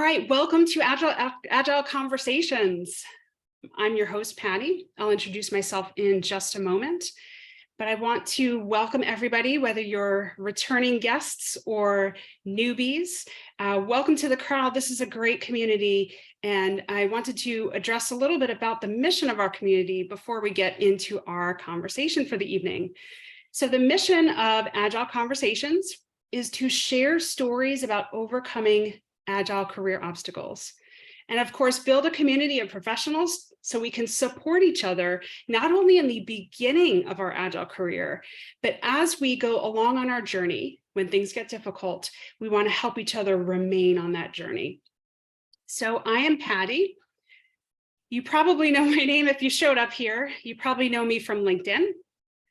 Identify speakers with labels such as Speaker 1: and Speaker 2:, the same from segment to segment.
Speaker 1: right, welcome to Agile Conversations. I'm your host, Patty. I'll introduce myself in just a moment, but I want to welcome everybody, whether you're returning guests or newbies. Welcome to the crowd. This is a great community, and I wanted to address a little bit about the mission of our community before we get into our conversation for the evening. So the mission of Agile Conversations is to share stories about overcoming Agile career obstacles. And of course, build a community of professionals so we can support each other, not only in the beginning of our Agile career, but as we go along on our journey, when things get difficult, we want to help each other remain on that journey. So I am Patty. You probably know my name if you showed up here. You probably know me from LinkedIn.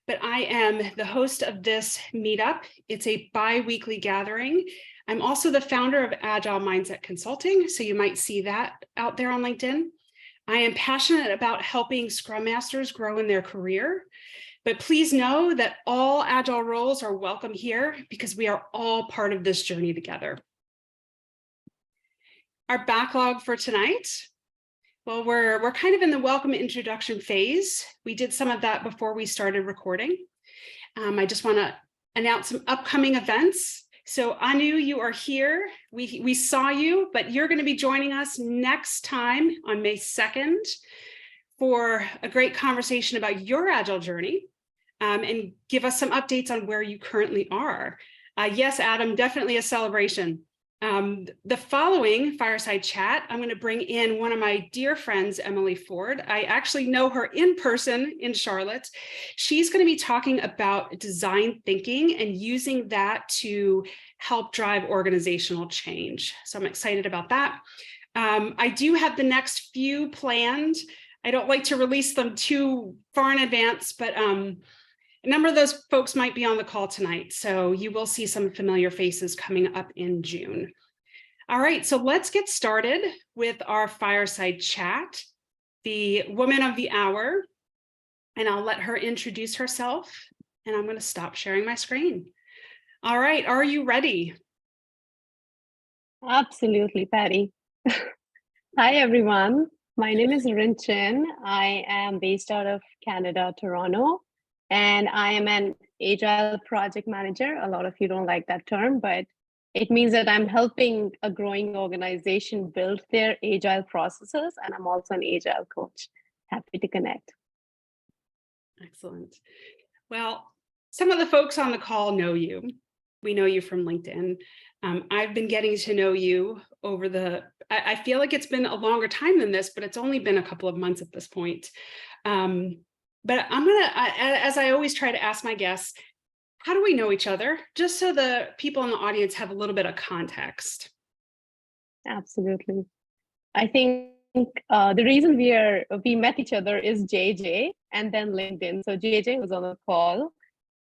Speaker 1: But I am the host of this meetup. It's a bi-weekly gathering. I'm also the founder of Agile Mindset Consulting, so you might see that out there on LinkedIn. I am passionate about helping Scrum Masters grow in their career, but please know that all Agile roles are welcome here because we are all part of this journey together. Our backlog for tonight. Well, we're kind of in the welcome introduction phase. We did some of that before we started recording. I just want to announce some upcoming events. So Anu, you are here. We saw you, but you're going to be joining us next time on May 2nd for a great conversation about your Agile journey and give us some updates on where you currently are. Yes, Adam, definitely a celebration. The following Fireside Chat, I'm going to bring in one of my dear friends, Emily Ford. I actually know her in person in Charlotte. She's going to be talking about design thinking and using that to help drive organizational change. So I'm excited about that. I do have the next few planned. I don't like to release them too far in advance, but a number of those folks might be on the call tonight, so you will see some familiar faces coming up in June. All right, so let's get started with our Fireside Chat, the woman of the hour, and I'll let her introduce herself, and I'm going to stop sharing my screen. All right, are you ready?
Speaker 2: Absolutely, Patty. Hi, everyone. My name is Rinchin. I am based out of Canada, Toronto. And I am an Agile project manager. A lot of you don't like that term, but it means that I'm helping a growing organization build their Agile processes. And I'm also an Agile coach. Happy to connect.
Speaker 1: Excellent. Well, some of the folks on the call know you. We know you from LinkedIn. I've been getting to know you over I feel like it's been a longer time than this, but it's only been a couple of months at this point. But I'm going to, as I always try to ask my guests, how do we know each other? Just so the people in the audience have a little bit of context.
Speaker 2: Absolutely. I think the reason we met each other is JJ and then LinkedIn. So JJ was on the call.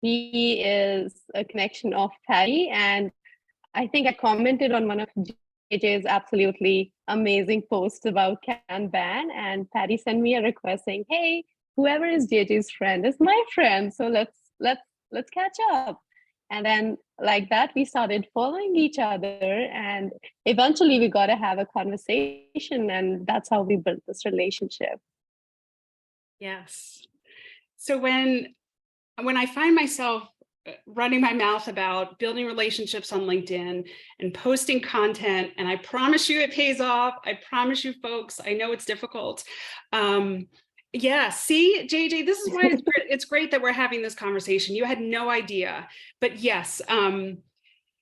Speaker 2: He is a connection of Patty. And I think I commented on one of JJ's absolutely amazing posts about Kanban. And Patty sent me a request saying, hey, whoever is JJ's friend is my friend. So let's catch up. And then like that, we started following each other and eventually we got to have a conversation, and that's how we built this relationship.
Speaker 1: Yes. So when I find myself running my mouth about building relationships on LinkedIn and posting content, and I promise you it pays off. I promise you folks, I know it's difficult. Yeah, see, JJ, this is why it's great that we're having this conversation. You had no idea, but yes,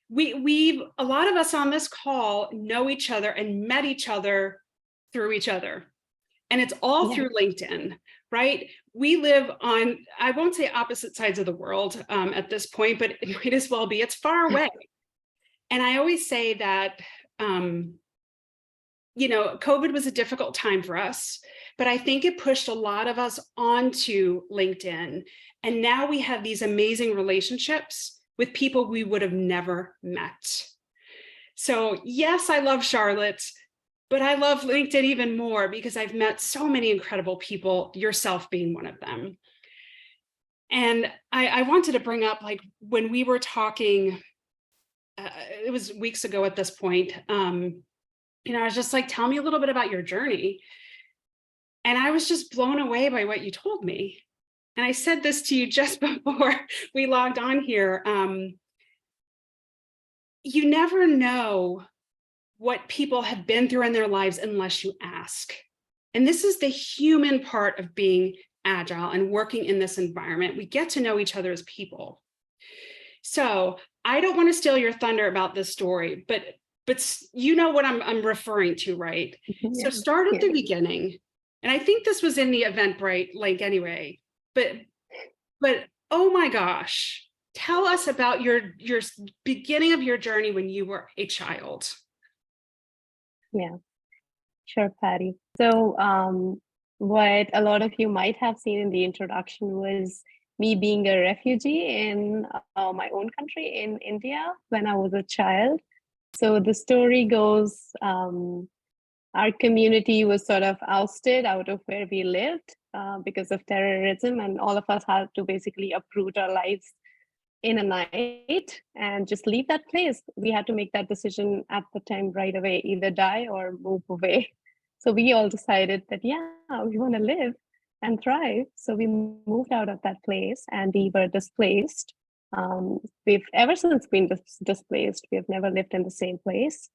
Speaker 1: we've a lot of us on this call know each other and met each other through each other, and it's all through LinkedIn, right? We live on, I won't say opposite sides of the world at this point, but it might as well be. It's far away, and I always say that. You know, COVID was a difficult time for us, but I think it pushed a lot of us onto LinkedIn. And now we have these amazing relationships with people we would have never met. So yes, I love Charlotte, but I love LinkedIn even more because I've met so many incredible people, yourself being one of them. And I wanted to bring up, like, when we were talking, it was weeks ago at this point, I was just like, tell me a little bit about your journey. And I was just blown away by what you told me. And I said this to you just before we logged on here. You never know what people have been through in their lives unless you ask. And this is the human part of being agile and working in this environment. We get to know each other as people. So I don't want to steal your thunder about this story, but you know what I'm referring to, right? So start at the beginning. And I think this was in the Eventbrite link anyway, but oh my gosh, tell us about your beginning of your journey when you were a child.
Speaker 2: Yeah, sure, Patty. So what a lot of you might have seen in the introduction was me being a refugee in my own country in India when I was a child. So the story goes, our community was sort of ousted out of where we lived because of terrorism, and all of us had to basically uproot our lives in a night and just leave that place. We had to make that decision at the time right away, either die or move away. So we all decided that, yeah, we want to live and thrive. So we moved out of that place and we were displaced. We've ever since been displaced. We have never lived in the same place.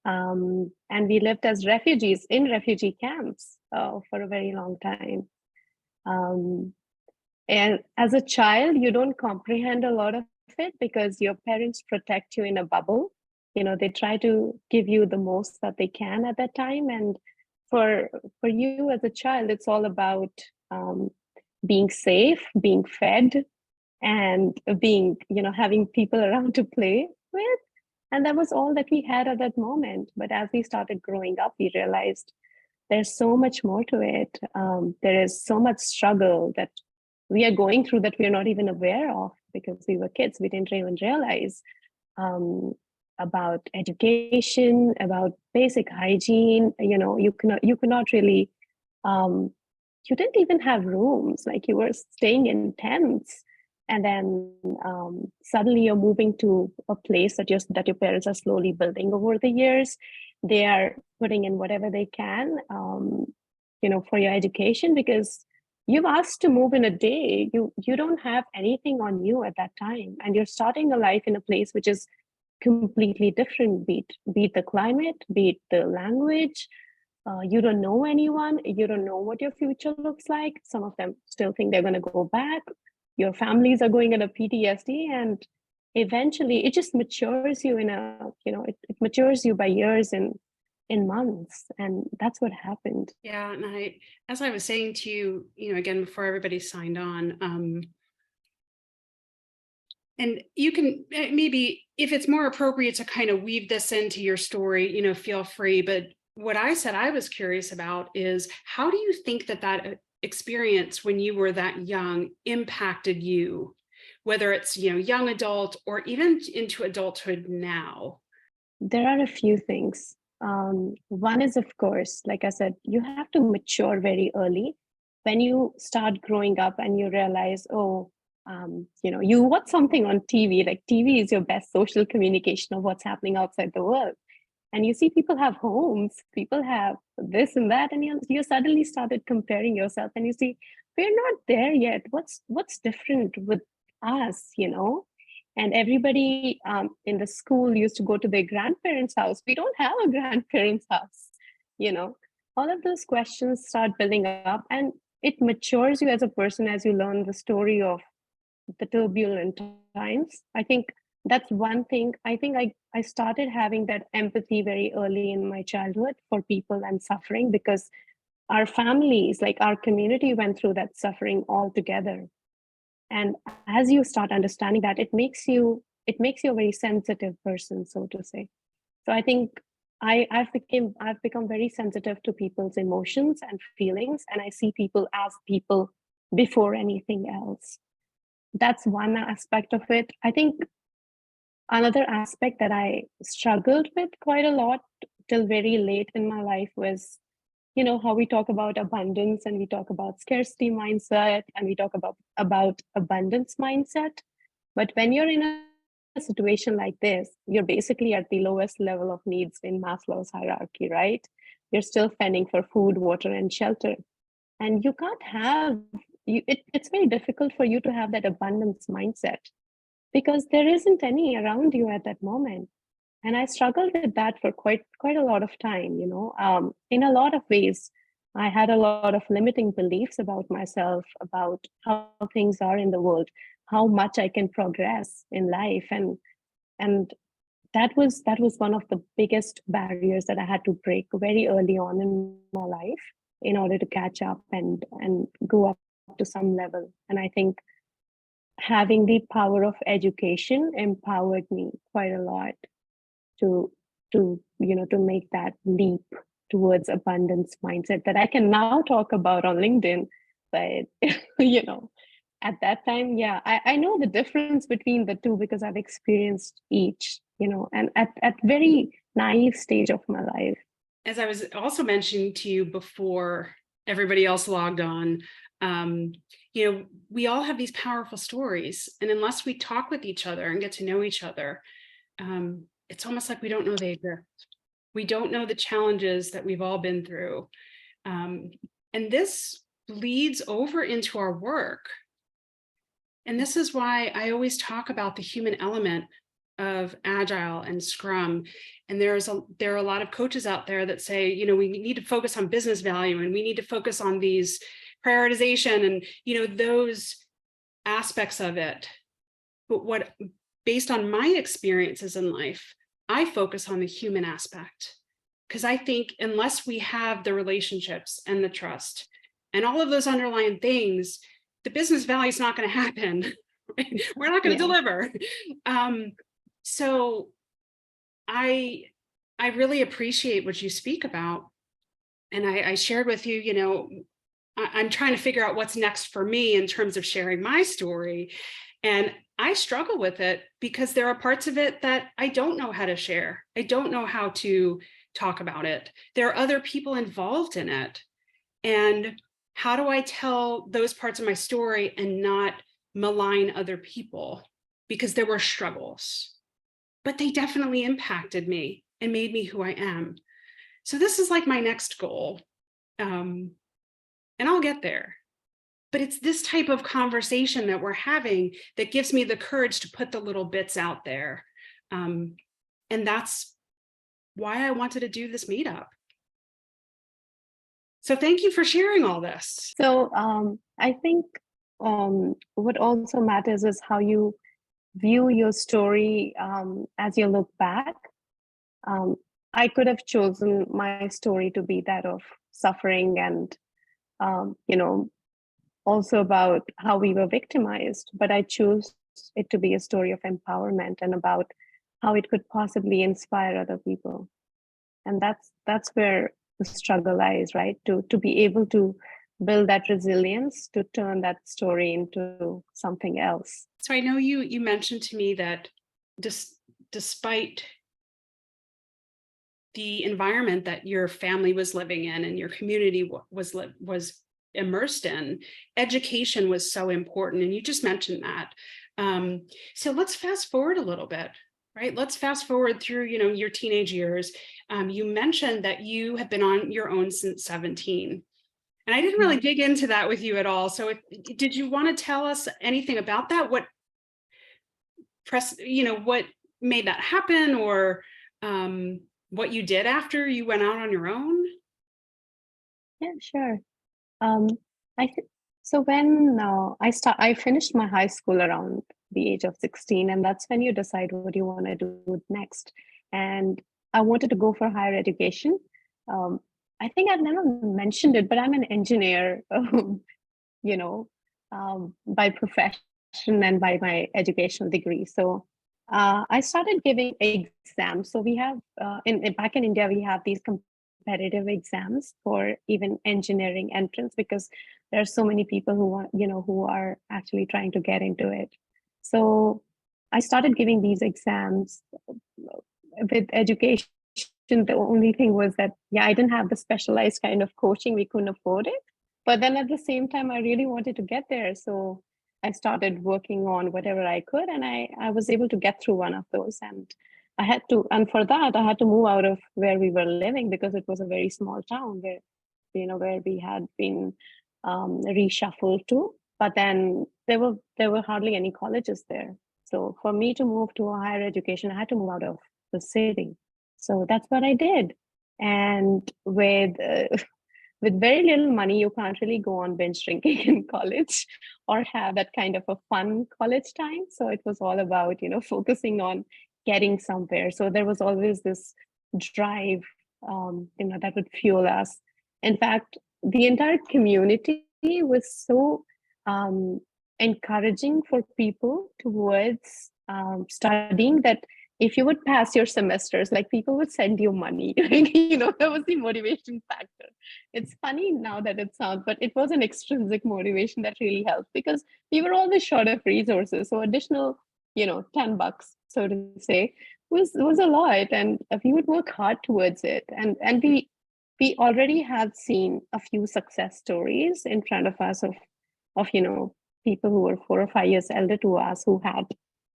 Speaker 2: And we lived as refugees in refugee camps for a very long time. And as a child, you don't comprehend a lot of it because your parents protect you in a bubble. They try to give you the most that they can at that time. And for you as a child, it's all about being safe, being fed, and being, having people around to play with. And that was all that we had at that moment. But as we started growing up, we realized there's so much more to it. There is so much struggle that we are going through that we are not even aware of because we were kids. We didn't even realize about education, about basic hygiene. You could not really, you didn't even have rooms, like you were staying in tents. And then suddenly you're moving to a place that your parents are slowly building over the years. They are putting in whatever they can, for your education, because you've asked to move in a day. You don't have anything on you at that time, and you're starting a life in a place which is completely different. Be it the climate, be it the language. You don't know anyone. You don't know what your future looks like. Some of them still think they're going to go back. Your families are going into PTSD, and eventually it just matures you it matures you by years and in months. And that's what happened.
Speaker 1: Yeah. And as I was saying to you, again, before everybody signed on, and you can maybe, if it's more appropriate to kind of weave this into your story, feel free. But what I said I was curious about is, how do you think that experience when you were that young impacted you, whether it's, young adult or even into adulthood now?
Speaker 2: There are a few things. One is, of course, like I said, you have to mature very early. When you start growing up and you realize, you watch something on TV, like TV is your best social communication of what's happening outside the world. And you see people have homes, people have this and that, and you suddenly started comparing yourself and you see, we're not there yet. What's different with us, And everybody in the school used to go to their grandparents' house. We don't have a grandparents' house, All of those questions start building up, and it matures you as a person as you learn the story of the turbulent times. I think that's one thing. I think I started having that empathy very early in my childhood for people and suffering, because our families, like our community, went through that suffering all together. And as you start understanding that, it makes you a very sensitive person, so to say. So I think I've become very sensitive to people's emotions and feelings, and I see people as people before anything else. That's one aspect of it. I think another aspect that I struggled with quite a lot till very late in my life was, how we talk about abundance and we talk about scarcity mindset and we talk about abundance mindset. But when you're in a a situation like this, you're basically at the lowest level of needs in Maslow's hierarchy, right? You're still fending for food, water, and shelter. And you can't have, it's very difficult for you to have that abundance mindset because there isn't any around you at that moment. And I struggled with that for quite a lot of time, in a lot of ways. I had a lot of limiting beliefs about myself, about how things are in the world, how much I can progress in life. And that was one of the biggest barriers that I had to break very early on in my life in order to catch up and go up to some level. And I think having the power of education empowered me quite a lot to to make that leap towards abundance mindset that I can now talk about on LinkedIn. But at that time, yeah, I know the difference between the two because I've experienced each, and at very naive stage of my life.
Speaker 1: As I was also mentioning to you before everybody else logged on, we all have these powerful stories, and unless we talk with each other and get to know each other, it's almost like we don't know they exist. We don't know the challenges that we've all been through. And this bleeds over into our work. And this is why I always talk about the human element of Agile and Scrum. And there are a lot of coaches out there that say, we need to focus on business value and we need to focus on these prioritization and, those aspects of it. But based on my experiences in life, I focus on the human aspect, because I think unless we have the relationships and the trust and all of those underlying things, the business value is not going to happen. Right? We're not going to deliver. So I really appreciate what you speak about. And I shared with you, I'm trying to figure out what's next for me in terms of sharing my story. And I struggle with it because there are parts of it that I don't know how to share. I don't know how to talk about it. There are other people involved in it. And how do I tell those parts of my story and not malign other people? Because there were struggles, but they definitely impacted me and made me who I am. So this is like my next goal. And I'll get there. But it's this type of conversation that we're having that gives me the courage to put the little bits out there. And that's why I wanted to do this meetup. So thank you for sharing all this.
Speaker 2: So I think what also matters is how you view your story as you look back. I could have chosen my story to be that of suffering and, also about how we were victimized, but I chose it to be a story of empowerment and about how it could possibly inspire other people. And that's where the struggle lies, right? To be able to build that resilience, to turn that story into something else.
Speaker 1: So I know you mentioned to me that despite the environment that your family was living in and your community was immersed in, education was so important. And you just mentioned that. So let's fast forward a little bit, right? Let's fast forward through, your teenage years. You mentioned that you have been on your own since 17. And I didn't really dig into that with you at all. So did you want to tell us anything about that? What made that happen, or what you did after you went out on your own?
Speaker 2: Yeah, sure. So when I finished my high school around the age of 16, and that's when you decide what you want to do next. And I wanted to go for higher education. I think I've never mentioned it, but I'm an engineer, by profession and by my educational degree. So I started giving exams. So we have back in India, we have these competitive exams for even engineering entrance, because there are so many people who are actually trying to get into it. So I started giving these exams with education. The only thing was that, I didn't have the specialized kind of coaching. We couldn't afford it. But then at the same time, I really wanted to get there. So I started working on whatever I could, and I was able to get through one of those. And and for that, I had to move out of where we were living because it was a very small town where, where we had been reshuffled to. But then there were hardly any colleges there. So for me to move to a higher education, I had to move out of the city. So that's what I did. And with very little money, you can't really go on binge drinking in college or have that kind of a fun college time. So it was all about, focusing on getting somewhere. So there was always this drive, that would fuel us. In fact, the entire community was so encouraging for people towards studying that if you would pass your semesters, like people would send you money, that was the motivation factor. It's funny now that it sounds, but it was an extrinsic motivation that really helped because we were always short of resources. So additional, $10, so to say, was a lot, and we would work hard towards it. And we already have seen a few success stories in front of us of people who were 4 or 5 years elder to us who had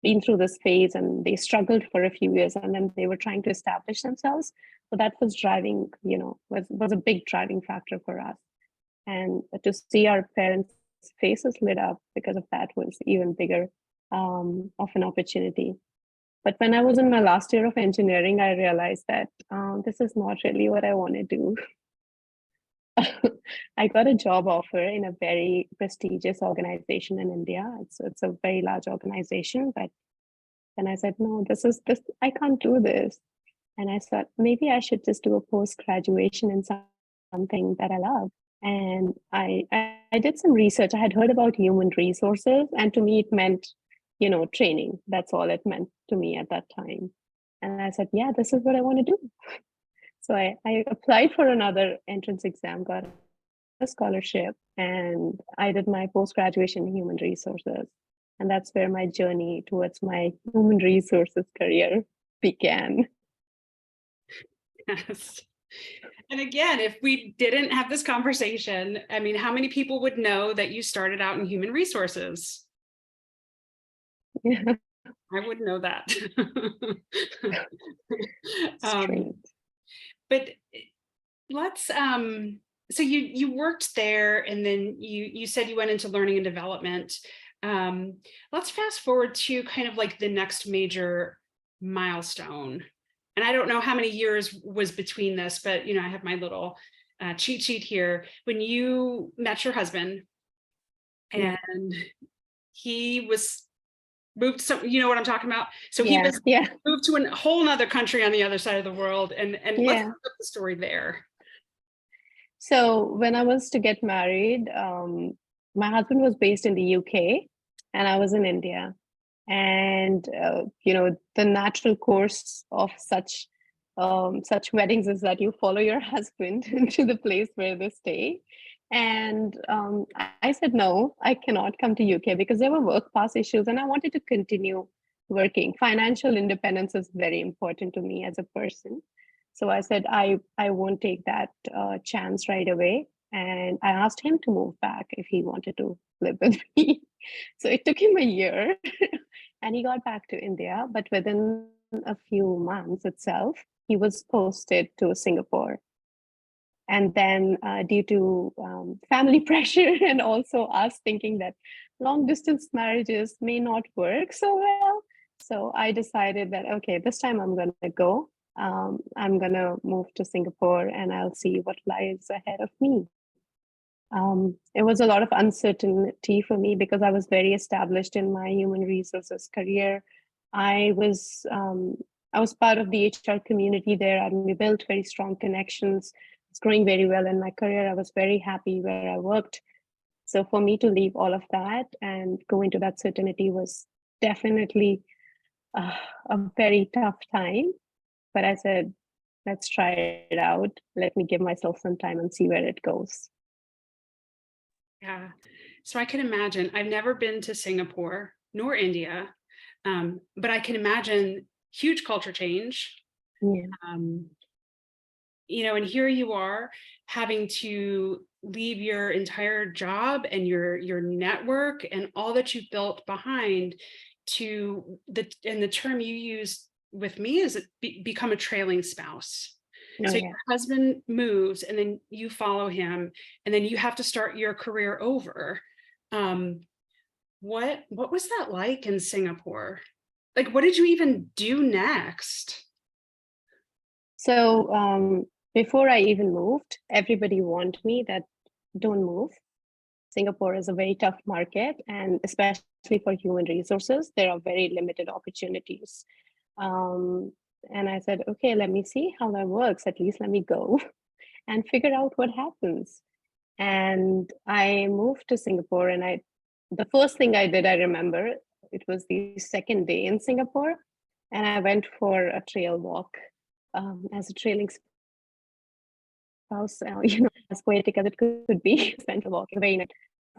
Speaker 2: been through this phase and they struggled for a few years and then they were trying to establish themselves. So that was driving, was a big driving factor for us. And to see our parents' faces lit up because of that was even bigger of an opportunity. But when I was in my last year of engineering, I realized that this is not really what I want to do. I got a job offer in a very prestigious organization in India. It's a very large organization, but then I said, no, this I can't do this. And I thought maybe I should just do a post-graduation in something that I love. And I did some research. I had heard about human resources, and to me it meant, training. That's all it meant to me at that time. And I said, yeah, this is what I want to do. So I applied for another entrance exam, got a scholarship, and I did my post-graduation in human resources. And that's where my journey towards my human resources career began.
Speaker 1: Yes. And again, if we didn't have this conversation, I mean, how many people would know that you started out in human resources?
Speaker 2: Yeah.
Speaker 1: I wouldn't know that.
Speaker 2: Strange.
Speaker 1: But let's so you worked there and then you said you went into learning and development. Let's fast forward to kind of like the next major milestone. And I don't know how many years was between this, but I have my little cheat sheet here. When you met your husband and he was moved, you know what I'm talking about? So he was moved to a whole nother country on the other side of the world. And let's look up the story there.
Speaker 2: So when I was to get married, my husband was based in the UK and I was in India. And the natural course of such weddings is that you follow your husband to the place where they stay. And I said, no, I cannot come to UK because there were work pass issues and I wanted to continue working. Financial independence is very important to me as a person. So I said, I won't take that chance right away. And I asked him to move back if he wanted to live with me. So it took him a year and he got back to India. But within a few months itself, he was posted to Singapore. And then due to family pressure and also us thinking that long distance marriages may not work so well. So I decided that, okay, this time I'm going to go. I'm going to move to Singapore and I'll see what lies ahead of me. It was a lot of uncertainty for me because I was very established in my human resources career. I was part of the HR community there, and we built very strong connections. It's growing very well in my career. I was very happy where I worked. So for me to leave all of that and go into that certainty was definitely a very tough time. But I said, let's try it out. Let me give myself some time and see where it goes.
Speaker 1: Yeah. So I can imagine, I've never been to Singapore nor India, but I can imagine huge culture change.
Speaker 2: Yeah.
Speaker 1: and here you are having to leave your entire job and your network and all that you've built behind the term you use with me is become a trailing spouse.
Speaker 2: Oh,
Speaker 1: So
Speaker 2: yeah.
Speaker 1: your husband moves and then you follow him and then you have to start your career over. What was that like in Singapore? Like, what did you even do next?
Speaker 2: So before I even moved, everybody warned me that don't move. Singapore is a very tough market, and especially for human resources, there are very limited opportunities. Um, and I said, okay, let me see how that works. At least let me go and figure out what happens. And I moved to Singapore, and the first thing I did, I remember, it was the second day in Singapore, and I went for a trail walk as a trailing spouse, as poetic as it could be, spent a walking very nice.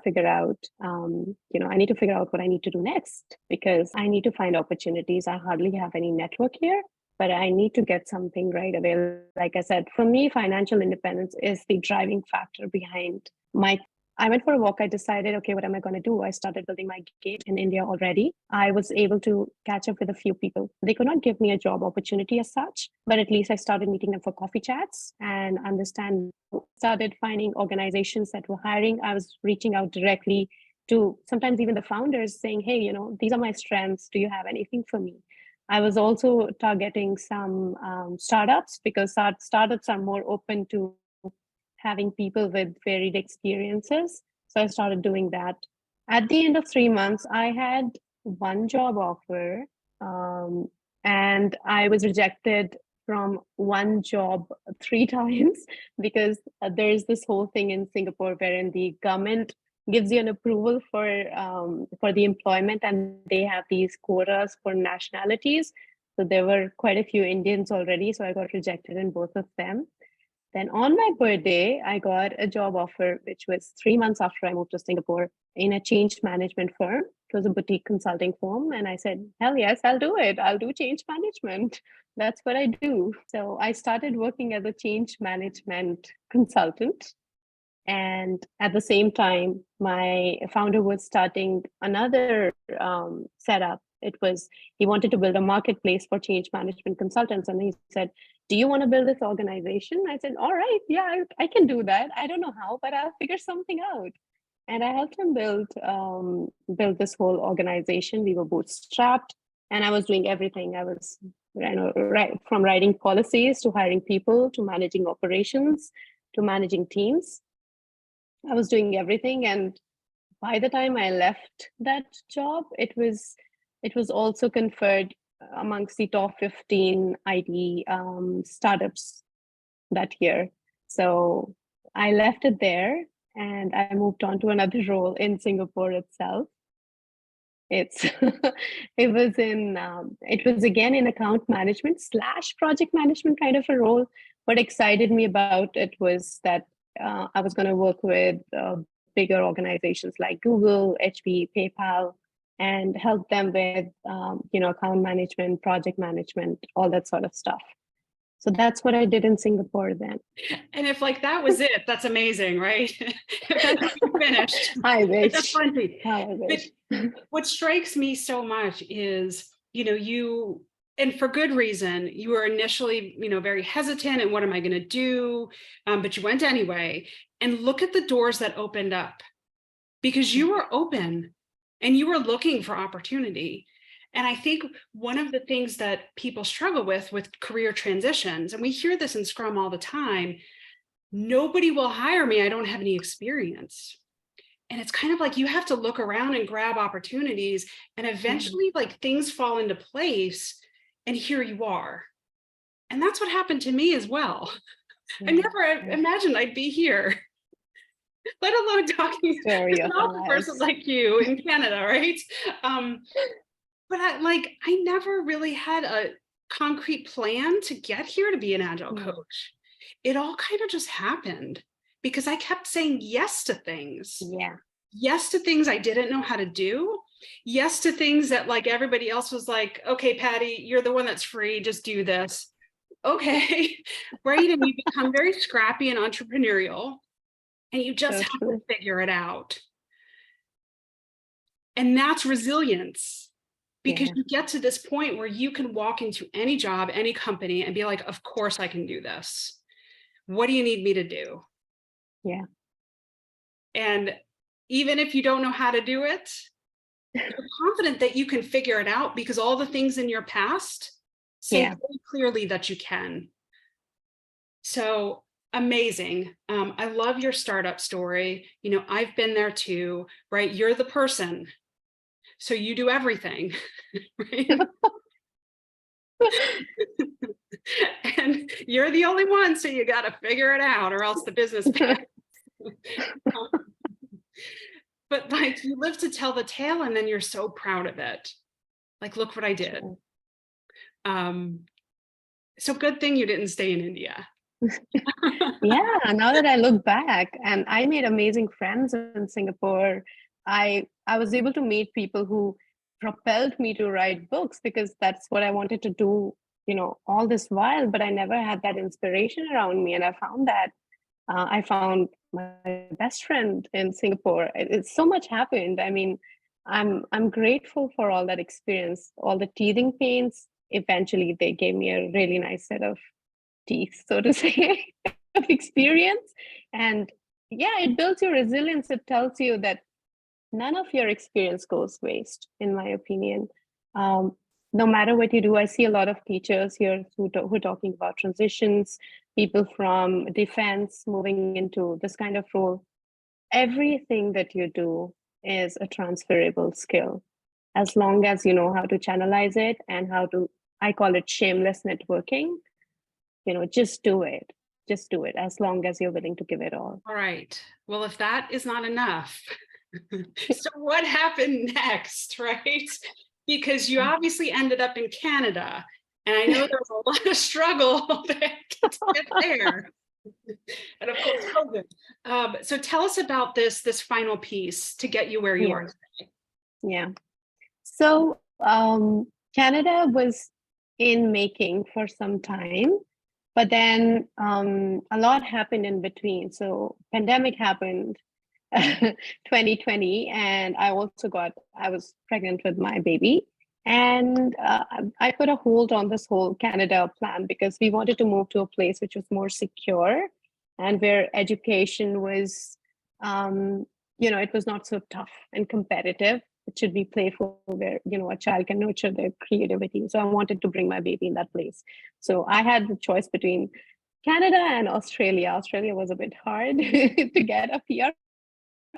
Speaker 2: Figure out, I need to figure out what I need to do next because I need to find opportunities. I hardly have any network here, but I need to get something right away. Like I said, for me, financial independence is the driving factor behind my. I went for a walk. I decided, okay, what am I going to do? I started building my game in India already. I was able to catch up with a few people. They could not give me a job opportunity as such, but at least I started meeting them for coffee chats and started finding organizations that were hiring. I was reaching out directly to sometimes even the founders saying, hey, these are my strengths. Do you have anything for me? I was also targeting some startups because startups are more open to having people with varied experiences. So I started doing that. At the end of 3 months, I had one job offer, and I was rejected from one job 3 times because there's this whole thing in Singapore wherein the government gives you an approval for the employment, and they have these quotas for nationalities. So there were quite a few Indians already, so I got rejected in both of them. Then on my birthday, I got a job offer, which was 3 months after I moved to Singapore in a change management firm. It was a boutique consulting firm. And I said, hell yes, I'll do it. I'll do change management. That's what I do. So I started working as a change management consultant. And at the same time, my founder was starting another setup. He wanted to build a marketplace for change management consultants. And he said, do you want to build this organization? I said, all right, yeah, I can do that. I don't know how, but I'll figure something out. And I helped him build this whole organization. We were bootstrapped, and I was doing everything. I was right from writing policies to hiring people to managing operations to managing teams. I was doing everything, and by the time I left that job, it was also conferred amongst the top 15 IT startups that year. So I left it there, and I moved on to another role in Singapore itself. It was again in account management / project management kind of a role. What excited me about it was that I was going to work with bigger organizations like Google, HP, PayPal, and help them with account management, project management, all that sort of stuff. So that's what I did in Singapore then.
Speaker 1: And if that was it, that's amazing, right? If that's finished.
Speaker 2: I wish.
Speaker 1: That's plenty.
Speaker 2: I wish.
Speaker 1: But what strikes me so much is, you, and for good reason, you were initially, very hesitant and what am I going to do? But you went anyway, and look at the doors that opened up because you were open and you were looking for opportunity. And I think one of the things that people struggle with career transitions, and we hear this in Scrum all the time, nobody will hire me, I don't have any experience. And it's kind of like you have to look around and grab opportunities, and eventually things fall into place, and here you are. And that's what happened to me as well. I never imagined I'd be here, let alone talking to a person like you in Canada, right? But I never really had a concrete plan to get here to be an Agile coach. It all kind of just happened because I kept saying yes to things.
Speaker 2: Yeah.
Speaker 1: Yes to things I didn't know how to do. Yes to things that everybody else was like, okay, Patty, you're the one that's free, just do this. okay, right? And you become very scrappy and entrepreneurial, and you just
Speaker 2: So
Speaker 1: have to
Speaker 2: true.
Speaker 1: figure it out. And that's resilience, because
Speaker 2: Yeah.
Speaker 1: you get to this point where you can walk into any job, any company, and be like, of course I can do this. What do you need me to do?
Speaker 2: Yeah.
Speaker 1: And even if you don't know how to do it, you're confident that you can figure it out because all the things in your past say
Speaker 2: Yeah.
Speaker 1: very clearly that you can. So amazing. I love your startup story. You know, I've been there too, right? You're the person. So you do everything, right? And you're the only one, so you got to figure it out or else the business pans. But like you live to tell the tale and then you're so proud of it. Like, look what I did.
Speaker 2: Sure.
Speaker 1: So good thing you didn't stay in India.
Speaker 2: Yeah, now that I look back, and I made amazing friends in Singapore. I was able to meet people who propelled me to write books because that's what I wanted to do, all this while, but I never had that inspiration around me. And I found my best friend in Singapore. It's so much happened. I mean, I'm grateful for all that experience, all the teething pains. Eventually, they gave me a really nice set of teeth, so to say, of experience. And yeah, it builds your resilience. It tells you that none of your experience goes waste, in my opinion. Um, no matter what you do, I see a lot of teachers here who are talking about transitions, people from defense moving into this kind of role. Everything that you do is a transferable skill as long as you know how to channelize it and how to, I call it shameless networking. Just do it. Just do it as long as you're willing to give it all.
Speaker 1: All right. Well, if that is not enough, so what happened next, right? Because you obviously ended up in Canada, and I know there was a lot of struggle there to get there, and of course COVID. So tell us about this final piece to get you where you
Speaker 2: Yeah.
Speaker 1: are today.
Speaker 2: Yeah. So Canada was in making for some time, but then a lot happened in between. So pandemic happened, 2020, and I was pregnant with my baby. And I put a hold on this whole Canada plan because we wanted to move to a place which was more secure and where education was, it was not so tough and competitive. It should be playful where, a child can nurture their creativity. So I wanted to bring my baby in that place. So I had the choice between Canada and Australia. Australia was a bit hard to get a PR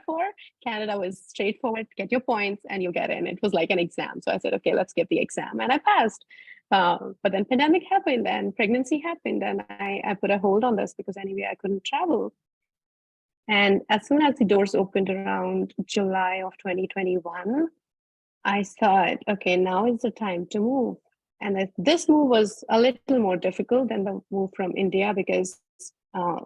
Speaker 2: for. Canada was straightforward, get your points and you get in. It was like an exam. So I said, okay, let's give the exam. And I passed. But then pandemic happened and pregnancy happened. And I put a hold on this because anyway, I couldn't travel. And as soon as the doors opened around July of 2021, I thought, okay, now is the time to move. And this move was a little more difficult than the move from India because uh,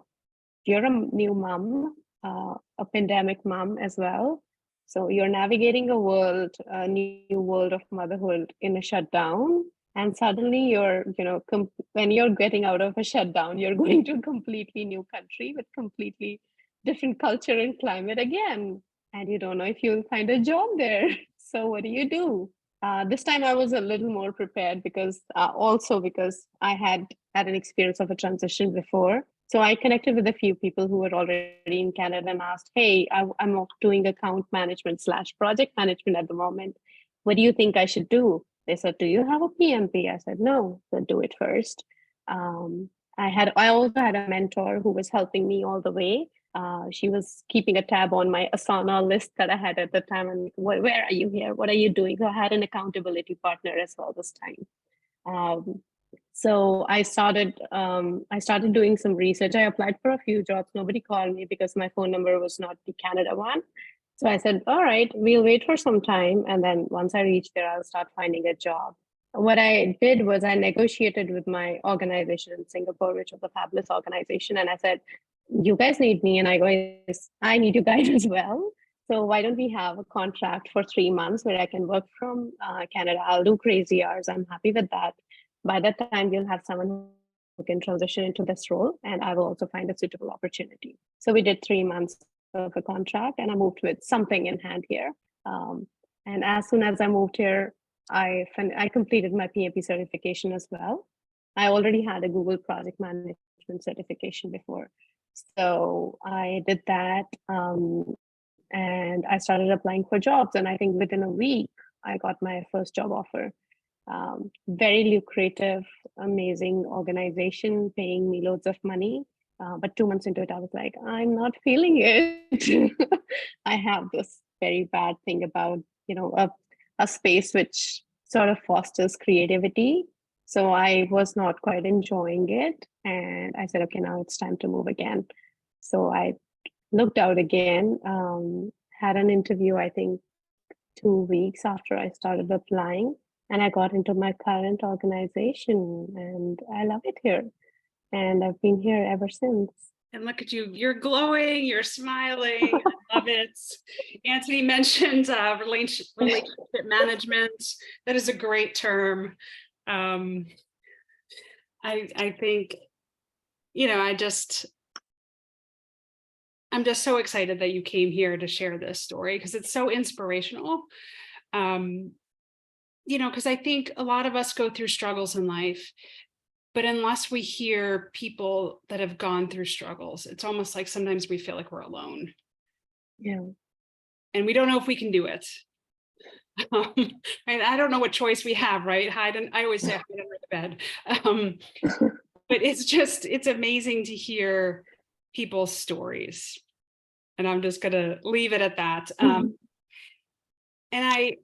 Speaker 2: you're a new mom, a pandemic mom as well. So you're navigating a new world of motherhood in a shutdown. And suddenly when you're getting out of a shutdown, you're going to a completely new country with completely different culture and climate again. And you don't know if you'll find a job there. So what do you do? This time I was a little more prepared because because I had an experience of a transition before. So I connected with a few people who were already in Canada and asked, hey, I'm doing account management / project management at the moment. What do you think I should do? They said, do you have a PMP? I said, no, so do it first. I also had a mentor who was helping me all the way. She was keeping a tab on my Asana list that I had at the time. And where are you here? What are you doing? So I had an accountability partner as well this time. So I started doing some research. I applied for a few jobs. Nobody called me because my phone number was not the Canada one. So I said, all right, we'll wait for some time. And then once I reach there, I'll start finding a job. What I did was I negotiated with my organization in Singapore, which was a fabulous organization. And I said, you guys need me and I need you guys as well. So why don't we have a contract for 3 months where I can work from Canada? I'll do crazy hours. I'm happy with that. By that time, you'll have someone can transition into this role and I will also find a suitable opportunity. So we did 3 months of a contract and I moved with something in hand here. And as soon as I moved here, I completed my PMP certification as well. I already had a Google project management certification before. So I did that and I started applying for jobs. And I think within a week, I got my first job offer. Very lucrative, amazing organization paying me loads of money. But 2 months into it, I was like, I'm not feeling it. I have this very bad thing about, a space which sort of fosters creativity. So I was not quite enjoying it. And I said, okay, now it's time to move again. So I looked out again, had an interview, I think 2 weeks after I started applying, and I got into my current organization and I love it here. And I've been here ever since.
Speaker 1: And look at you, you're glowing, you're smiling. I love it. Anthony mentioned relationship management. That is a great term. I think, I'm just so excited that you came here to share this story because it's so inspirational. Because I think a lot of us go through struggles in life, but unless we hear people that have gone through struggles, it's almost like sometimes we feel like we're alone.
Speaker 2: Yeah.
Speaker 1: And we don't know if we can do it. And I don't know what choice we have, right? I always say hide under the bed. But it's amazing to hear people's stories. And I'm just going to leave it at that. And I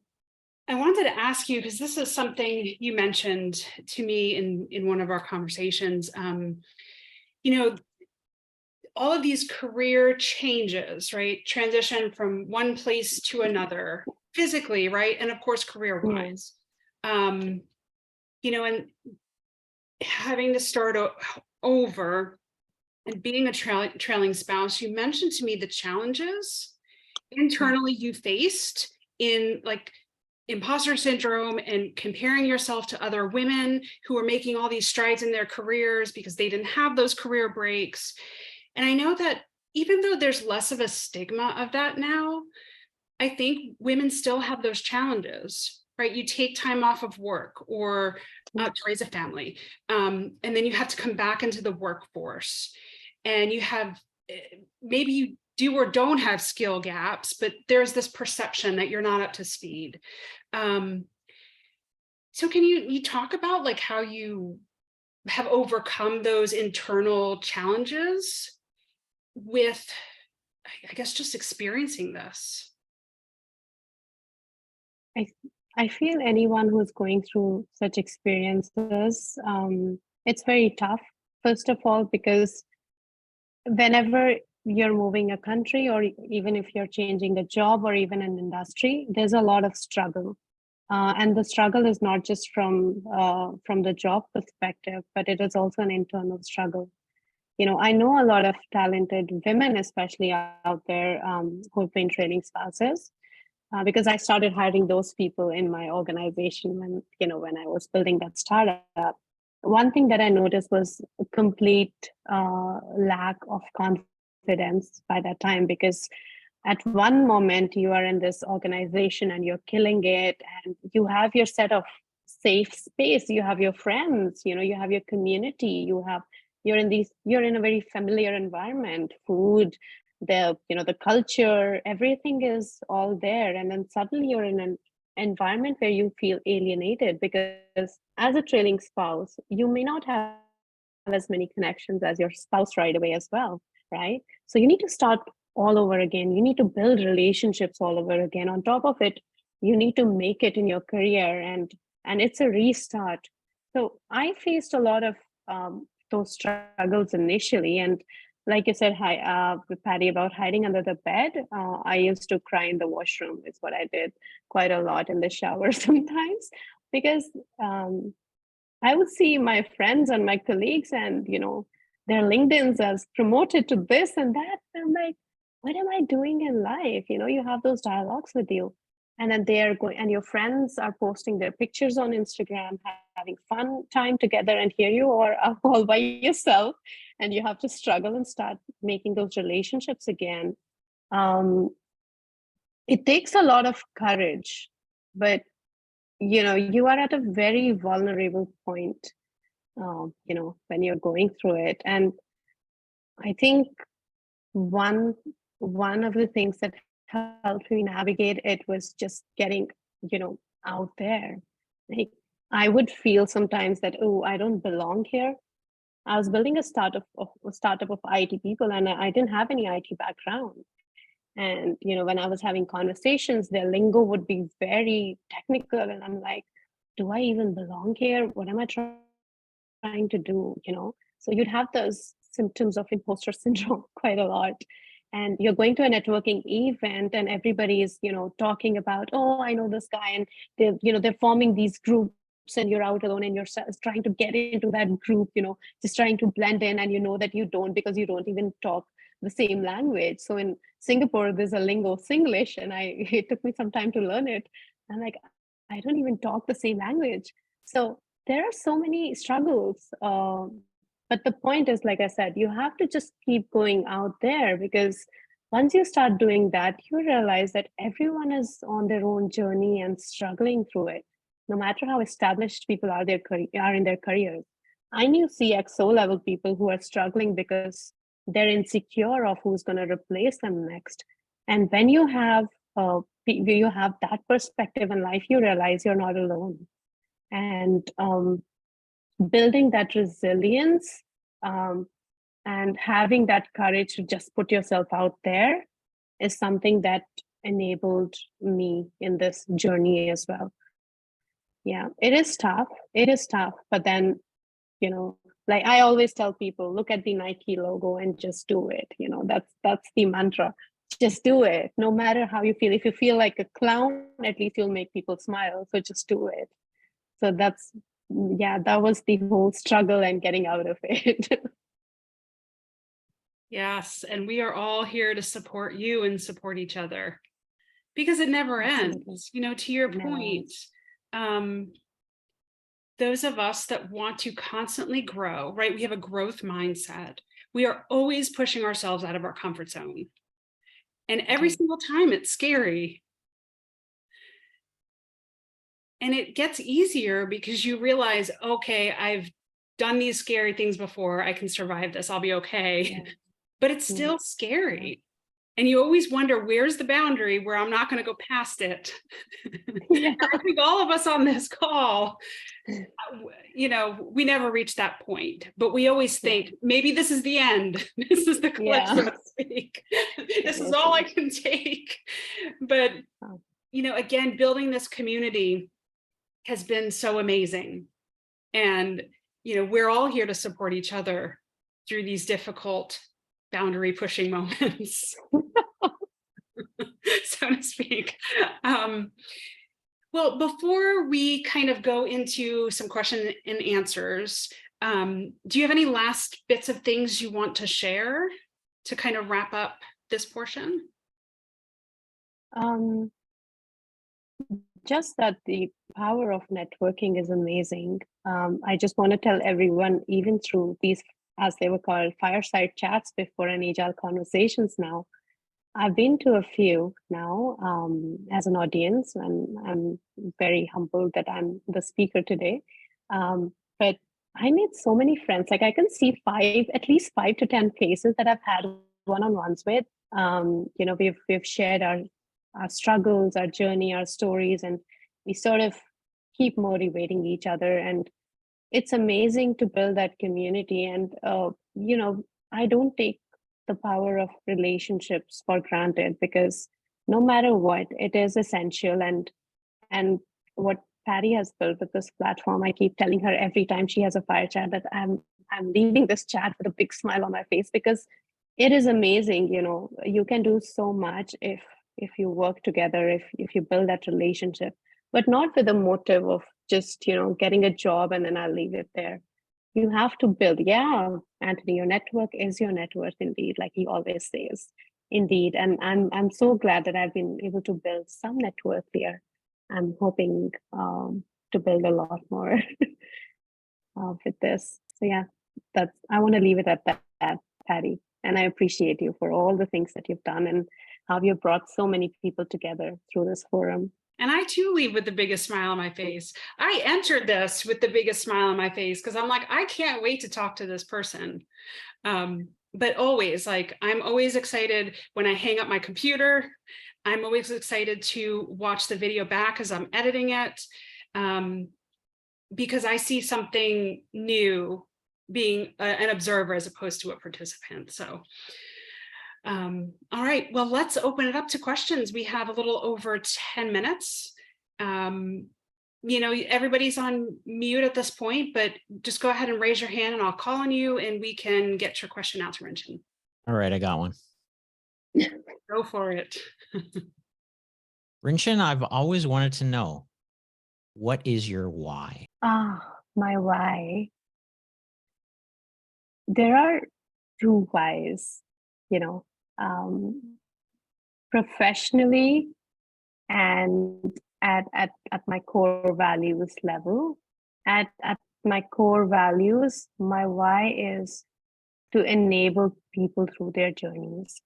Speaker 1: wanted to ask you, because this is something you mentioned to me in one of our conversations, all of these career changes, right? Transition from one place to another physically, right? And of course, career-wise, and having to start over and being a trailing spouse, you mentioned to me the challenges internally you faced in like imposter syndrome and comparing yourself to other women who are making all these strides in their careers because they didn't have those career breaks. And I know that even though there's less of a stigma of that now, I think women still have those challenges, right? You take time off of work or to raise a family, and then you have to come back into the workforce, and you have, maybe you do or don't have skill gaps, but there's this perception that you're not up to speed. So can you talk about like how you have overcome those internal challenges with, I guess, just experiencing this?
Speaker 2: I feel anyone who's going through such experiences, it's very tough, first of all, because whenever you're moving a country or even if you're changing a job or even an industry, there's a lot of struggle. And the struggle is not just from the job perspective, but it is also an internal struggle. I know a lot of talented women, especially out there, who've been training spouses. Because I started hiring those people in my organization when I was building that startup. One thing that I noticed was a complete lack of confidence by that time, because at one moment you are in this organization and you're killing it and you have your set of safe space, you have your friends, you have your community, you're in a very familiar environment, food, the culture, everything is all there, and then suddenly you're in an environment where you feel alienated, because as a trailing spouse you may not have as many connections as your spouse right away as well, right? So you need to start all over again. You need to build relationships all over again. On top of it, you need to make it in your career, and it's a restart. So I faced a lot of those struggles initially, and like you said, Patty, about hiding under the bed, I used to cry in the washroom is what I did quite a lot, in the shower sometimes, because I would see my friends and my colleagues and, their LinkedIns as promoted to this and that. And I'm like, what am I doing in life? You have those dialogues with you. and then they are going, and your friends are posting their pictures on Instagram, having fun time together, and here you are all by yourself, and you have to struggle and start making those relationships again. It takes a lot of courage, but you are at a very vulnerable point, when you're going through it. And I think one of the things that helped me navigate it was just getting, out there. Like, I would feel sometimes that, oh, I don't belong here. I was building a startup of IT people, and I didn't have any IT background. And when I was having conversations, their lingo would be very technical, and I'm like, do I even belong here? What am I trying to do? So you'd have those symptoms of imposter syndrome quite a lot. And you're going to a networking event, and everybody is talking about, oh, I know this guy, and they're forming these groups, and you're out alone, and you're trying to get into that group, just trying to blend in, and you know that you don't, because you don't even talk the same language. So in Singapore, there's a lingo Singlish, and it took me some time to learn it. I'm like, I don't even talk the same language. So there are so many struggles. But the point is, like I said, you have to just keep going out there, because once you start doing that, you realize that everyone is on their own journey and struggling through it, no matter how established people are in their careers. I knew CXO level people who are struggling because they're insecure of who's going to replace them next. And when you have that perspective in life, you realize you're not alone. And building that resilience, and having that courage to just put yourself out there is something that enabled me in this journey as well. Yeah, it is tough, but then like I always tell people, look at the Nike logo and just do it. That's the mantra. Just do it, no matter how you feel. If you feel like a clown, at least you'll make people smile, so just do it. So that was the whole struggle and getting out of it.
Speaker 1: Yes, and we are all here to support you and support each other, because it never ends. To your point, those of us that want to constantly grow, right? We have a growth mindset. We are always pushing ourselves out of our comfort zone. And every single time it's scary. And it gets easier because you realize, okay, I've done these scary things before. I can survive this. I'll be okay. Yeah. But it's still scary. And you always wonder, where's the boundary where I'm not going to go past it? Yeah. I think all of us on this call, we never reach that point, but we always think maybe this is the end. This is the cliff, so to speak. This is all I can take. But, again, building this community has been so amazing. And, we're all here to support each other through these difficult boundary pushing moments, so to speak. Well, before we kind of go into some question and answers, do you have any last bits of things you want to share to kind of wrap up this portion?
Speaker 2: Just that the power of networking is amazing. I just want to tell everyone, even through these, as they were called, fireside chats before, and Agile conversations now, I've been to a few now as an audience, and I'm very humbled that I'm the speaker today. But I made so many friends. Like, I can see at least 5 to 10 faces that I've had one-on-ones with. We've shared our struggles, our journey, our stories, and we sort of keep motivating each other. And it's amazing to build that community. And I don't take the power of relationships for granted, because no matter what, it is essential. And what Patty has built with this platform, I keep telling her every time she has a fire chat that I'm leaving this chat with a big smile on my face, because it is amazing. You can do so much if you work together, if you build that relationship, but not with a motive of just getting a job and then I'll leave it there. You have to build. Yeah, Anthony, your network is your net worth indeed, like he always says. Indeed, and I'm so glad that I've been able to build some network there. I'm hoping to build a lot more with this. So yeah, I want to leave it at that, Patty. And I appreciate you for all the things that you've done and how you've brought so many people together through this forum.
Speaker 1: And I too leave with the biggest smile on my face. I entered this with the biggest smile on my face because I'm like, I can't wait to talk to this person. But always, like, I'm always excited when I hang up my computer. I'm always excited to watch the video back as I'm editing it, because I see something new being an observer as opposed to a participant. So, all right, well, let's open it up to questions. We have a little over 10 minutes. Everybody's on mute at this point, but just go ahead and raise your hand and I'll call on you and we can get your question out to Rinchin.
Speaker 3: All right, I got one.
Speaker 1: Go for it.
Speaker 3: Rinchin, I've always wanted to know, what is your why?
Speaker 2: My why. There are two whys, professionally and at my core values level. At my core values, my why is to enable people through their journeys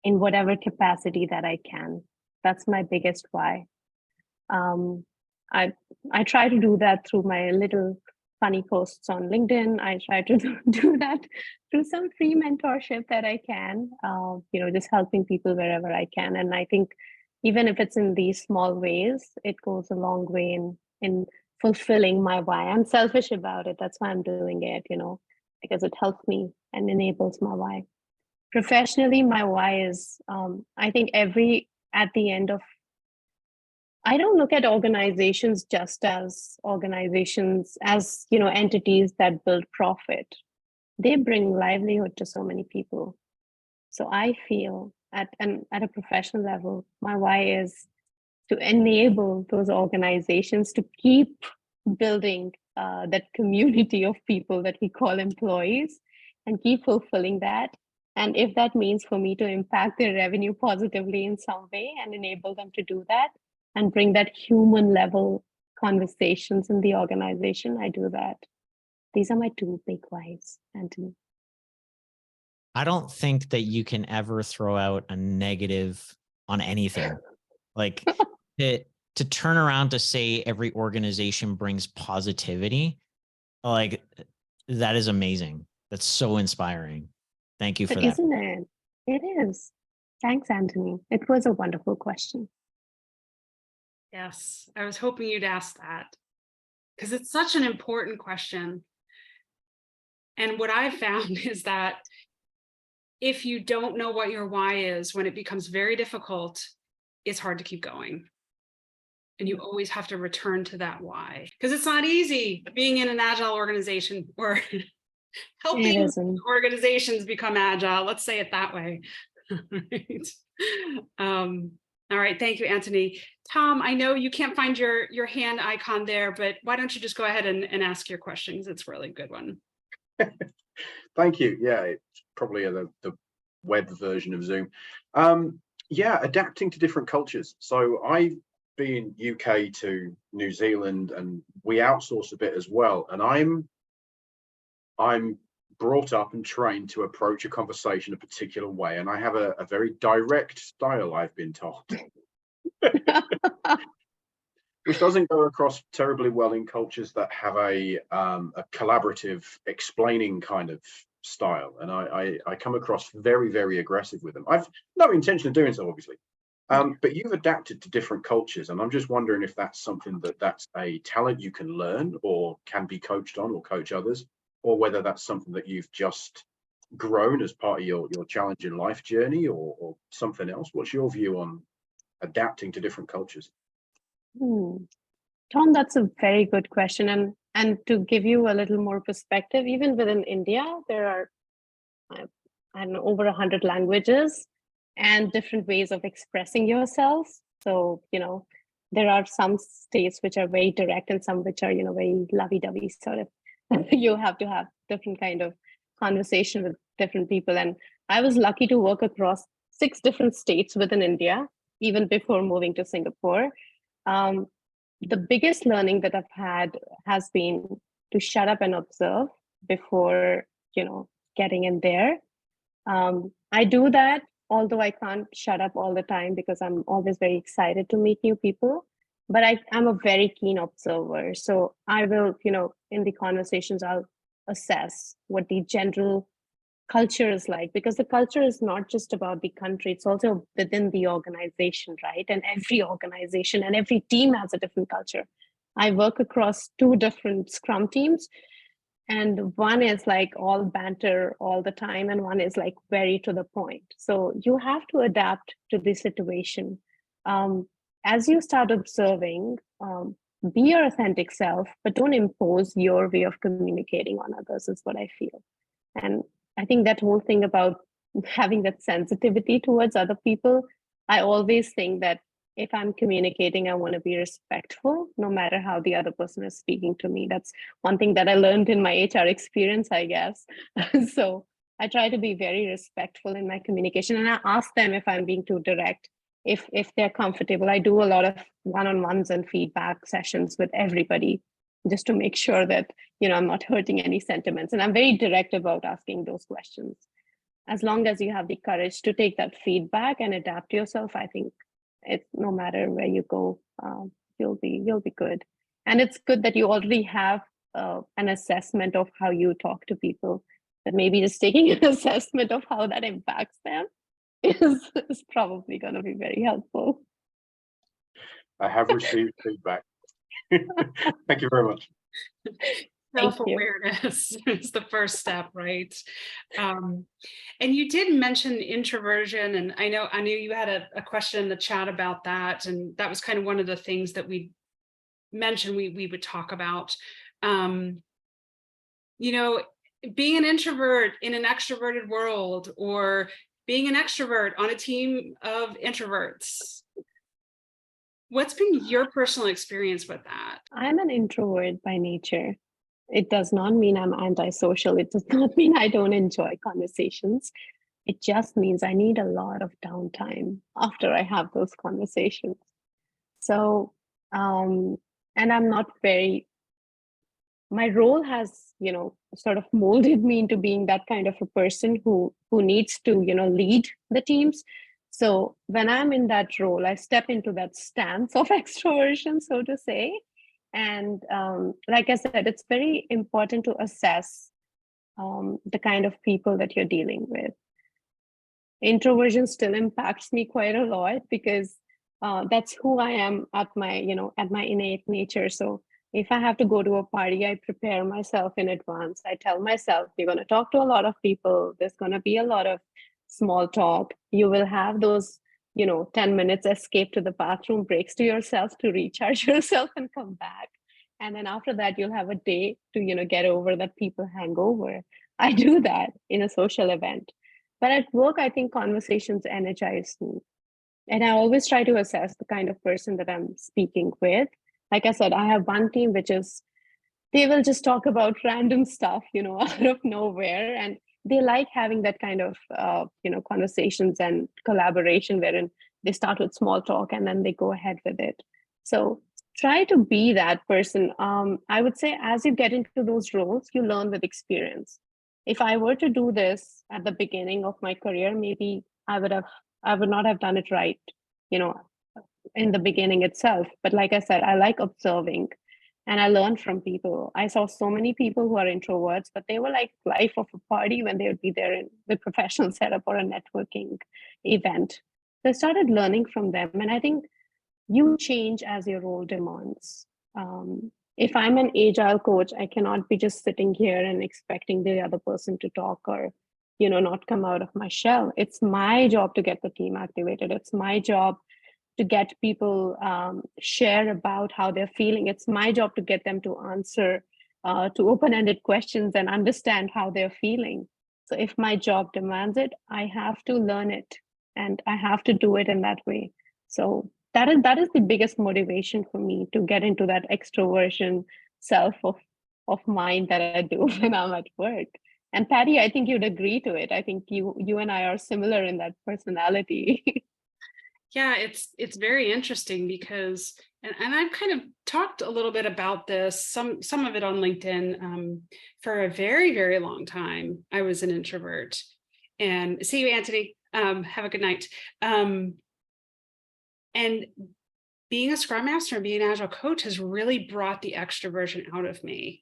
Speaker 2: in whatever capacity that I can. That's my biggest why. I try to do that through my little funny posts on LinkedIn. I try to do that through some free mentorship that I can, just helping people wherever I can. And I think even if it's in these small ways, it goes a long way in fulfilling my why. I'm selfish about it. That's why I'm doing it, because it helps me and enables my why. Professionally, my why is, I think at the end of, I don't look at organizations just as organizations, as, entities that build profit. They bring livelihood to so many people. So I feel at a professional level, my why is to enable those organizations to keep building that community of people that we call employees and keep fulfilling that. And if that means for me to impact their revenue positively in some way and enable them to do that and bring that human level conversations in the organization, I do that. These are my two big whys, Anthony.
Speaker 3: I don't think that you can ever throw out a negative on anything. Like to turn around to say every organization brings positivity, like that is amazing. That's so inspiring. Thank you for that.
Speaker 2: Isn't it? It is. Thanks, Anthony. It was a wonderful question.
Speaker 1: Yes, I was hoping you'd ask that because it's such an important question. And what I've found is that if you don't know what your why is, when it becomes very difficult, it's hard to keep going. And you always have to return to that why, because it's not easy being in an agile organization or helping organizations become agile. Let's say it that way. Right. All right. Thank you, Anthony. Tom, I know you can't find your hand icon there, but why don't you just go ahead and ask your questions? It's a really good one.
Speaker 4: Thank you. Yeah, it's probably the web version of Zoom. Yeah, adapting to different cultures. So I've been UK to New Zealand and we outsource a bit as well. And I'm brought up and trained to approach a conversation a particular way. And I have a very direct style, I've been told. Which doesn't go across terribly well in cultures that have a collaborative explaining kind of style. And I come across very, very aggressive with them. I've no intention of doing so, obviously. But you've adapted to different cultures. And I'm just wondering if that's something that's a talent you can learn or can be coached on or coach others, or whether that's something that you've just grown as part of your challenging life journey or something else. What's your view on adapting to different cultures?
Speaker 2: Tom, that's a very good question. And to give you a little more perspective, even within India, there are, I don't know, over 100 languages and different ways of expressing yourself. So, there are some states which are very direct and some which are, very lovey-dovey sort of. You have to have different kind of conversation with different people. And I was lucky to work across 6 different states within India, even before moving to Singapore. The biggest learning that I've had has been to shut up and observe before, getting in there. I do that, although I can't shut up all the time because I'm always very excited to meet new people. But I'm a very keen observer. So I will, in the conversations, I'll assess what the general culture is like, because the culture is not just about the country, it's also within the organization, right? And every organization and every team has a different culture. I work across 2 different Scrum teams, and one is like all banter all the time, and one is like very to the point. So you have to adapt to the situation. As you start observing, be your authentic self, but don't impose your way of communicating on others, is what I feel. And I think that whole thing about having that sensitivity towards other people, I always think that if I'm communicating, I want to be respectful, no matter how the other person is speaking to me. That's one thing that I learned in my HR experience, I guess. So I try to be very respectful in my communication, and I ask them if I'm being too direct. If they're comfortable, I do a lot of one-on-ones and feedback sessions with everybody, just to make sure that, I'm not hurting any sentiments. And I'm very direct about asking those questions. As long as you have the courage to take that feedback and adapt yourself, I think it's no matter where you go, you'll be good. And it's good that you already have an assessment of how you talk to people, that maybe just taking an assessment of how that impacts them is probably going to be very helpful.
Speaker 4: I have received feedback. Thank you very much.
Speaker 1: Self-awareness is the first step, right? And you did mention introversion, and I know you had a question in the chat about that, and that was kind of one of the things that we mentioned we would talk about. Being an introvert in an extroverted world, or being an extrovert on a team of introverts. What's been your personal experience with that?
Speaker 2: I'm an introvert by nature. It does not mean I'm antisocial. It does not mean I don't enjoy conversations. It just means I need a lot of downtime after I have those conversations. So, and I'm not my role has, sort of molded me into being that kind of a person who needs to, lead the teams. So when I'm in that role, I step into that stance of extroversion, so to say. And like I said, it's very important to assess the kind of people that you're dealing with. Introversion still impacts me quite a lot because that's who I am at my innate nature. So if I have to go to a party, I prepare myself in advance. I tell myself, you're going to talk to a lot of people. There's going to be a lot of small talk. You will have those 10 minutes escape to the bathroom breaks to yourself to recharge yourself and come back. And then after that, you'll have a day to, get over that people hangover. I do that in a social event. But at work, I think conversations energize me. And I always try to assess the kind of person that I'm speaking with. Like I said, I have one team they will just talk about random stuff, out of nowhere. And they like having that kind of, conversations and collaboration wherein they start with small talk and then they go ahead with it. So try to be that person. I would say as you get into those roles, you learn with experience. If I were to do this at the beginning of my career, maybe I would not have done it right, in the beginning itself. But like I said, I like observing. And I learned from people. I saw so many people who are introverts, but they were like life of a party when they would be there in the professional setup or a networking event. So I started learning from them. And I think you change as your role demands. If I'm an agile coach, I cannot be just sitting here and expecting the other person to talk or, not come out of my shell. It's my job to get the team activated. It's my job to get people share about how they're feeling. It's my job to get them to answer to open-ended questions and understand how they're feeling. So if my job demands it, I have to learn it and I have to do it in that way. So that is the biggest motivation for me to get into that extroversion self of mine that I do when I'm at work. And Patty, I think you'd agree to it. I think you and I are similar in that personality.
Speaker 1: Yeah, it's very interesting because, and I've kind of talked a little bit about this, some of it on LinkedIn. For a very, very long time, I was an introvert. And see you, Anthony. Have a good night. And being a Scrum Master and being an Agile coach has really brought the extroversion out of me.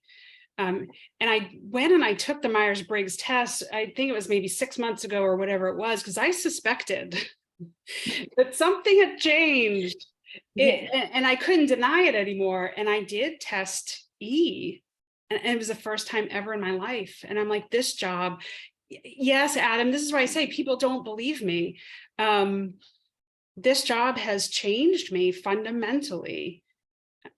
Speaker 1: And I went and I took the Myers-Briggs test. I think it was maybe 6 months ago or whatever it was, because I suspected that something had changed. And I couldn't deny it anymore. And I did test E. And it was the first time ever in my life. And I'm like, this job, yes, Adam, this is why I say people don't believe me. This job has changed me fundamentally,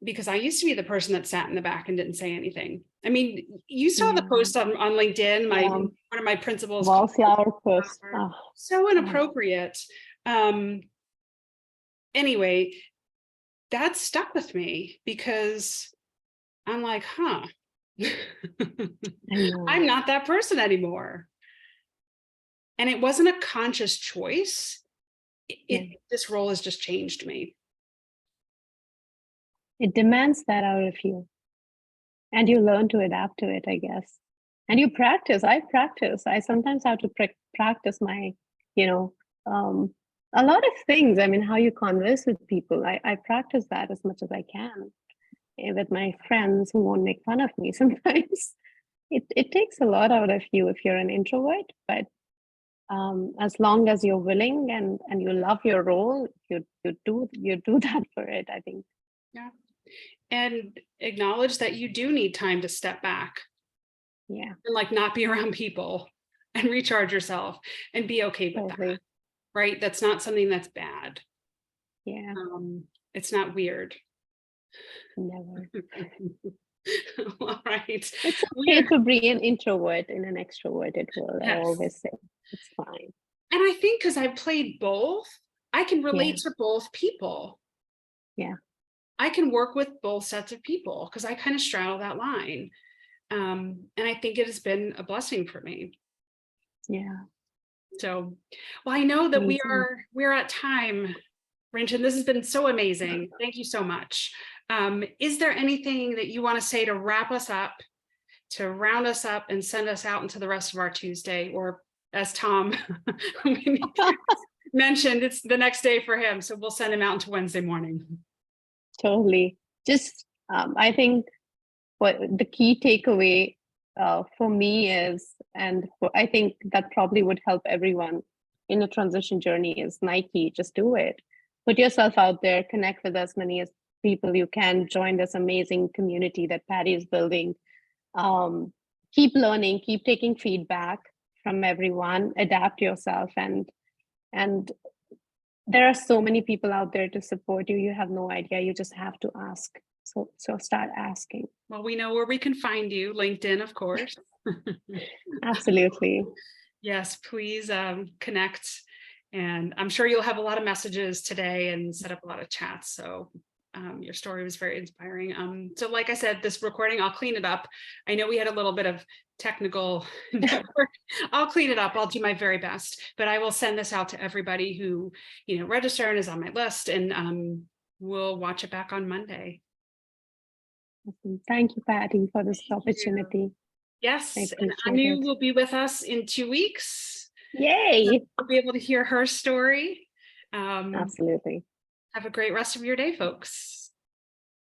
Speaker 1: because I used to be the person that sat in the back and didn't say anything. I mean, you saw the post on LinkedIn, one of my principals.
Speaker 2: Wallflower post. Oh,
Speaker 1: so inappropriate. Anyway, that stuck with me because I'm like, huh, I'm not that person anymore. And it wasn't a conscious choice. This role has just changed me.
Speaker 2: It demands that out of you. And you learn to adapt to it, I guess. And you practice. I practice. I sometimes have to practice my, a lot of things. I mean, how you converse with people. I practice that as much as I can with my friends who won't make fun of me sometimes. It takes a lot out of you if you're an introvert, but as long as you're willing and you love your role, you do that for it, I think.
Speaker 1: Yeah. And acknowledge that you do need time to step back.
Speaker 2: Yeah.
Speaker 1: And like not be around people and recharge yourself and be okay with that. Right? That's not something that's bad.
Speaker 2: Yeah.
Speaker 1: It's not weird.
Speaker 2: Never.
Speaker 1: All right.
Speaker 2: It's okay to be an introvert in an extroverted world. Yes. I always say it's fine.
Speaker 1: And I think because I've played both, I can relate to both people.
Speaker 2: Yeah.
Speaker 1: I can work with both sets of people because I kind of straddle that line. And I think it has been a blessing for me.
Speaker 2: Yeah.
Speaker 1: So, well, I know that we're at time, Rinchin. This has been so amazing. Thank you so much. Is there anything that you want to say to wrap us up, to round us up and send us out into the rest of our Tuesday? Or as Tom mentioned, it's the next day for him. So we'll send him out into Wednesday morning.
Speaker 2: Totally. Just, I think what the key takeaway for me is, and I think that probably would help everyone in a transition journey, is Nike. Just do it. Put yourself out there, connect with as many as people you can, join this amazing community that Patty is building. Keep learning, keep taking feedback from everyone, adapt yourself, and there are so many people out there to support you. You have no idea. You just have to ask. So start asking. Well,
Speaker 1: we know where we can find you. LinkedIn, of course.
Speaker 2: Absolutely.
Speaker 1: Yes, please connect. And I'm sure you'll have a lot of messages today and set up a lot of chats. So your story was very inspiring. So like I said, this recording, I'll clean it up. I know we had a little bit of technical network. I'll clean it up. I'll do my very best, but I will send this out to everybody who, register and is on my list, and we'll watch it back on Monday.
Speaker 2: Awesome. Thank you, Patty, for this opportunity.
Speaker 1: Yes, and Anu will be with us in 2 weeks.
Speaker 2: Yay!
Speaker 1: We'll be able to hear her story.
Speaker 2: Absolutely.
Speaker 1: Have a great rest of your day, folks.